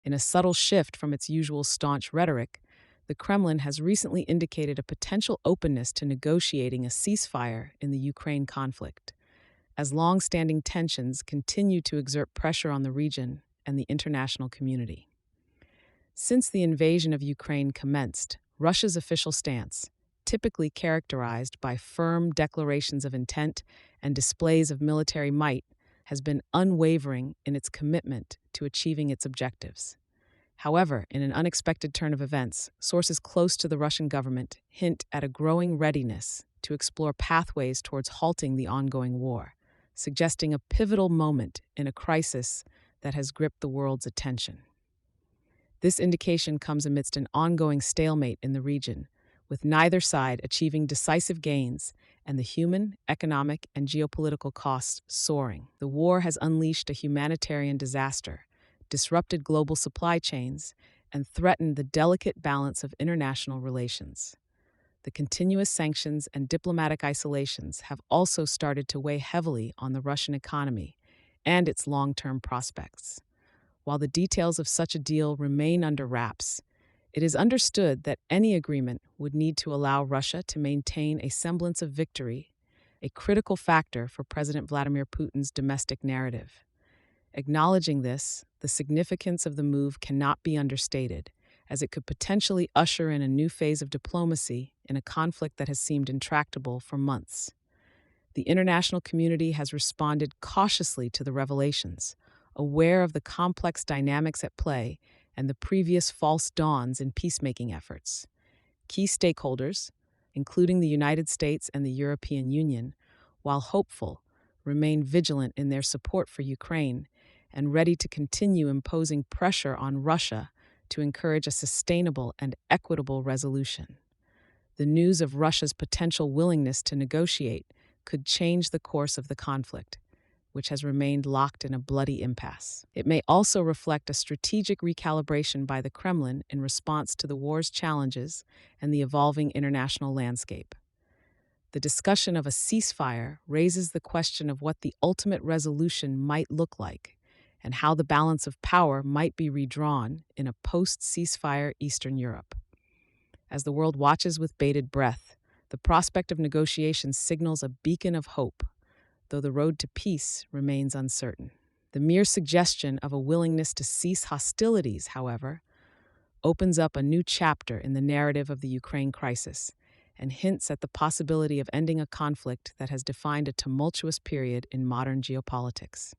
In a subtle shift from its usual staunch rhetoric, the Kremlin has recently indicated a potential openness to negotiating a ceasefire in the Ukraine conflict, as long standing tensions continue to exert pressure on the region and the international community. Since the invasion of Ukraine commenced, Russia's official stance, typically characterized by firm declarations of intent and displays of military might, has been unwavering in its commitment to achieving its objectives. However, in an unexpected turn of events, sources close to the Russian government hint at a growing readiness to explore pathways towards halting the ongoing war, suggesting a pivotal moment in a crisis that has gripped the world's attention. This indication comes amidst an ongoing stalemate in the region, with neither side achieving decisive gains and the human, economic, and geopolitical costs soaring. The war has unleashed a humanitarian disaster, disrupted global supply chains, and threatened the delicate balance of international relations. The continuous sanctions and diplomatic isolations have also started to weigh heavily on the Russian economy and its long-term prospects. While the details of such a deal remain under wraps, it is understood that any agreement would need to allow Russia to maintain a semblance of victory, a critical factor for President Vladimir Putin's domestic narrative. Acknowledging this, the significance of the move cannot be understated, as it could potentially usher in a new phase of diplomacy in a conflict that has seemed intractable for months. The international community has responded cautiously to the revelations, aware of the complex dynamics at play and the previous false dawns in peacemaking efforts. Key stakeholders, including the United States and the European Union, while hopeful, remain vigilant in their support for Ukraine and ready to continue imposing pressure on Russia to encourage a sustainable and equitable resolution. The news of Russia's potential willingness to negotiate could change the course of the conflict, which has remained locked in a bloody impasse. It may also reflect a strategic recalibration by the Kremlin in response to the war's challenges and the evolving international landscape. The discussion of a ceasefire raises the question of what the ultimate resolution might look like and how the balance of power might be redrawn in a post-ceasefire Eastern Europe. As the world watches with bated breath, the prospect of negotiations signals a beacon of hope, though the road to peace remains uncertain. The mere suggestion of a willingness to cease hostilities, however, opens up a new chapter in the narrative of the Ukraine crisis and hints at the possibility of ending a conflict that has defined a tumultuous period in modern geopolitics.